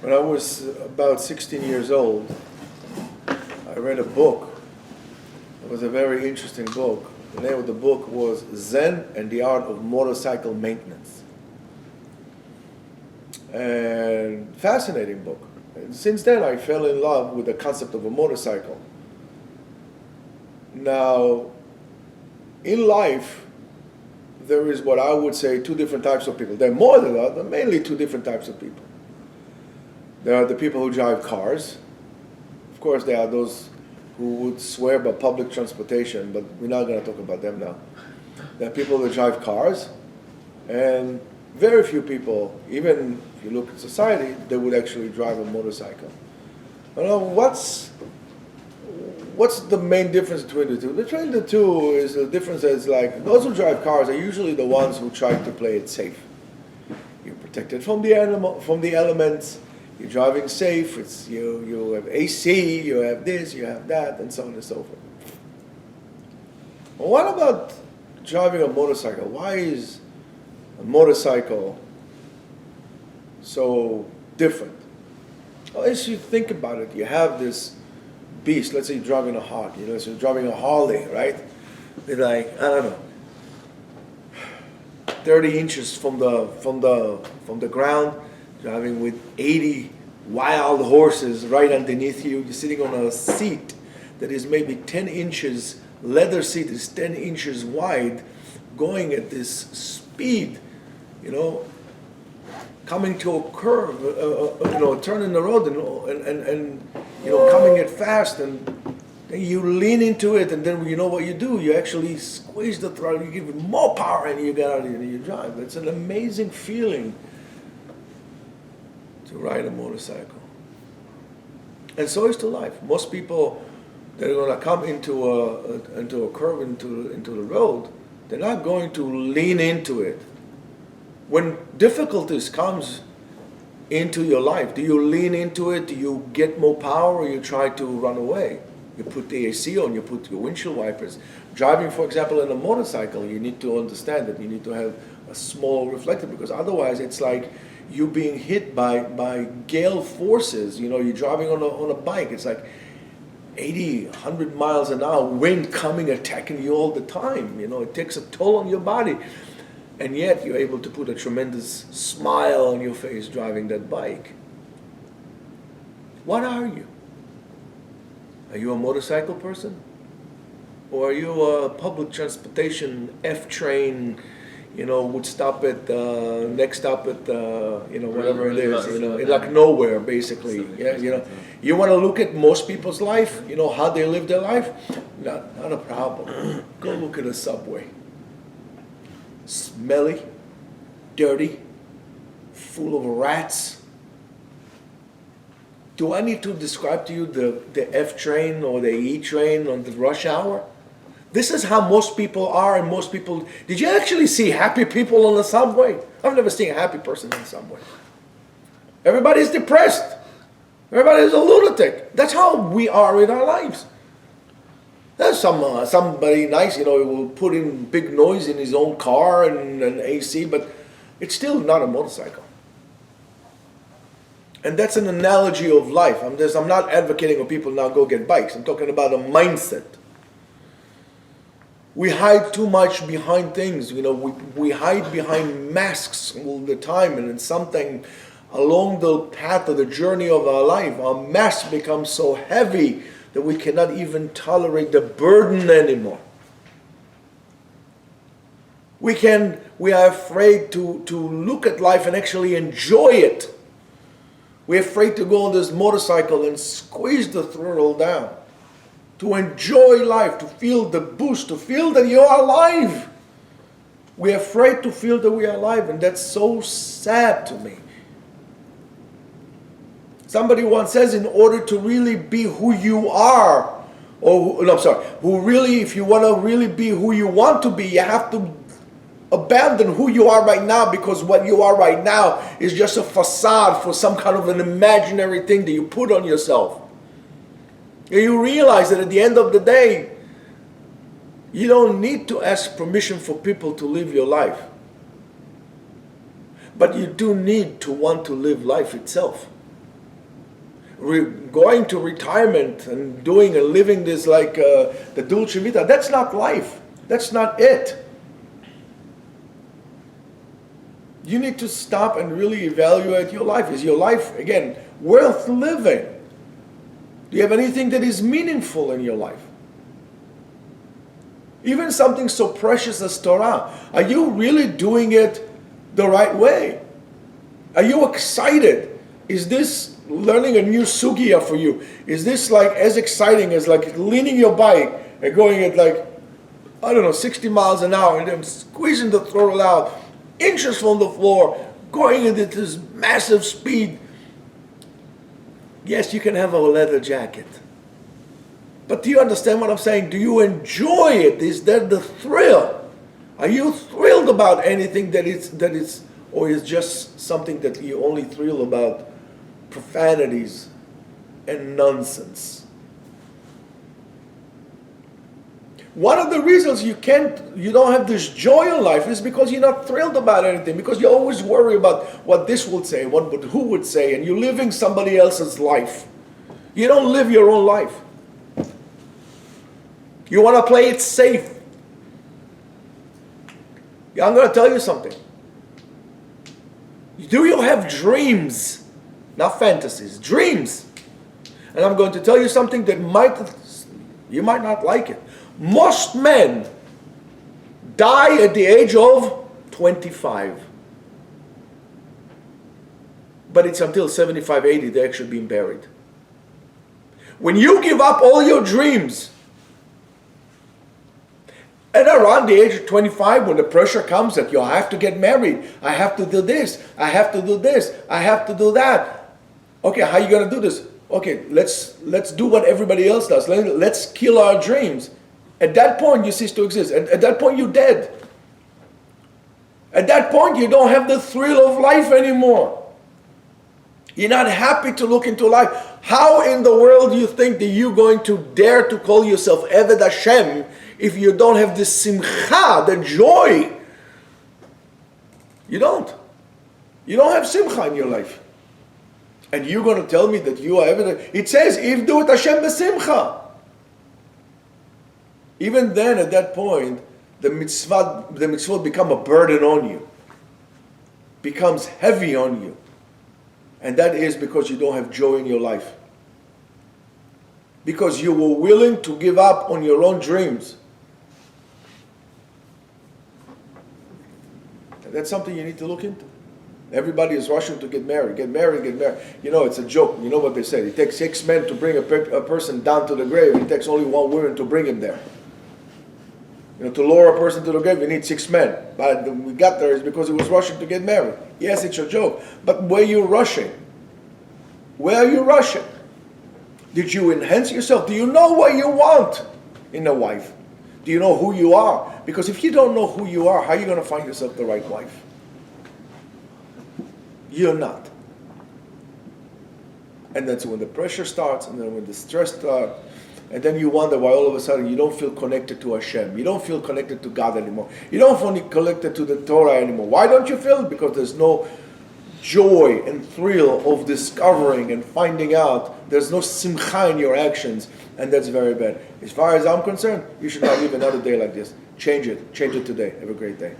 When I was about 16 years old, I read a book. It was a very interesting book. The name of the book was Zen and the Art of Motorcycle Maintenance. And fascinating book. And since then I fell in love with the concept of a motorcycle. Now, in life, there is what I would say two different types of people. There are more than that, but mainly two different types of people. There are the people who drive cars. Of course, there are those who would swear by public transportation, but we're not going to talk about them now. There are people that drive cars, and very few people, even if you look at society, they would actually drive a motorcycle. Now, what's the main difference between the two? Between the two is the difference is like those who drive cars are usually the ones who try to play it safe. You're protected from the elements. You're driving safe. You have AC. You have this. You have that, and so on and so forth. Well, what about driving a motorcycle? Why is a motorcycle so different? Well, as you think about it, you have this beast. Let's say you're driving a Harley. So you're driving a Harley, right? They're like, I don't know, 30 inches from the ground, driving with 80 wild horses right underneath you. You're sitting on a seat that is maybe 10 inches, leather seat is 10 inches wide, going at this speed, coming to a curve, turning the road and coming it fast, and then you lean into it, and then you know what you do. You actually squeeze the throttle, you give it more power, and you get out and you drive. It's an amazing feeling to ride a motorcycle. And so is to life. Most people that are going to come into a curve, into the road, they're not going to lean into it. When difficulties comes into your life, do you lean into it? Do you get more power, or you try to run away? You put the AC on, you put your windshield wipers. Driving, for example, in a motorcycle, you need to understand that you need to have a small reflector, because otherwise it's like you being hit by gale forces. You're driving on a bike. It's like 80, 100 miles an hour, wind coming, attacking you all the time. It takes a toll on your body. And yet you're able to put a tremendous smile on your face driving that bike. What are you? Are you a motorcycle person? Or are you a public transportation F train, would stop at next stop at whatever it is, in like nowhere basically. Yeah, you want to look at most people's life, how they live their life? Not a problem. Go look at a subway. Smelly, dirty, full of rats. Do I need to describe to you the F train or the E train on the rush hour? This is how most people are, and most people... Did you actually see happy people on the subway? I've never seen a happy person on the subway. Everybody's depressed. Everybody's a lunatic. That's how we are in our lives. There's somebody nice, will put in big noise in his own car and AC, but it's still not a motorcycle. And that's an analogy of life. I'm not advocating for people now go get bikes. I'm talking about a mindset. We hide too much behind things. We hide behind masks all the time, and it's something along the path of the journey of our life. Our mask becomes so heavy that we cannot even tolerate the burden anymore. We are afraid to look at life and actually enjoy it. We're afraid to go on this motorcycle and squeeze the throttle down, to enjoy life, to feel the boost, to feel that you are alive. We're afraid to feel that we are alive, and that's so sad to me. Somebody once says, in order to really be who you are, if you want to really be who you want to be, you have to abandon who you are right now, because what you are right now is just a facade for some kind of an imaginary thing that you put on yourself. And you realize that at the end of the day, you don't need to ask permission for people to live your life. But you do need to want to live life itself. going to retirement and doing and living this like the Dulce Vita. That's not life. That's not it. You need to stop and really evaluate your life. Is your life, again, worth living? Do you have anything that is meaningful in your life? Even something so precious as Torah. Are you really doing it the right way? Are you excited? Is this learning a new sugya for you? Is this like as exciting as like leaning your bike and going at like, I don't know, 60 miles an hour and then squeezing the throttle out, inches from the floor, going at this massive speed? Yes, you can have a leather jacket. But do you understand what I'm saying? Do you enjoy it? Is that the thrill? Are you thrilled about anything that is, or is just something that you only thrill about profanities and nonsense? One of the reasons you don't have this joy in life is because you're not thrilled about anything, because you always worry about what this would say, who would say, and you're living somebody else's life. You don't live your own life. You want to play it safe. I'm going to tell you something. Do you have dreams? Not fantasies, dreams. And I'm going to tell you something that you might not like it. Most men die at the age of 25. But it's until 75, 80 they're actually being buried. When you give up all your dreams, and around the age of 25, when the pressure comes that I have to get married, I have to do this, I have to do this, I have to do that. Okay, how are you going to do this? Okay, let's do what everybody else does. Let's kill our dreams. At that point, you cease to exist. At that point, you're dead. At that point, you don't have the thrill of life anymore. You're not happy to look into life. How in the world do you think that you're going to dare to call yourself Eved Hashem if you don't have the simcha, the joy? You don't. You don't have simcha in your life. And you're going to tell me that you are Eved. It says, if do it Hashem besimcha. Even then, at that point, the mitzvot become a burden on you. Becomes heavy on you. And that is because you don't have joy in your life. Because you were willing to give up on your own dreams. And that's something you need to look into. Everybody is rushing to get married. You know, it's a joke. You know what they say. It takes 6 men to bring a person down to the grave. It takes only 1 woman to bring him there. You know, to lower a person to the grave, you need 6 men. But we got there is because he was rushing to get married. Yes, it's a joke. But where are you rushing? Where are you rushing? Did you enhance yourself? Do you know what you want in a wife? Do you know who you are? Because if you don't know who you are, how are you going to find yourself the right wife? You're not. And that's when the pressure starts, and then when the stress starts, and then you wonder why all of a sudden you don't feel connected to Hashem. You don't feel connected to God anymore. You don't feel connected to the Torah anymore. Why don't you feel it? Because there's no joy and thrill of discovering and finding out. There's no simcha in your actions, and that's very bad. As far as I'm concerned, you should not live another day like this. Change it. Change it today. Have a great day.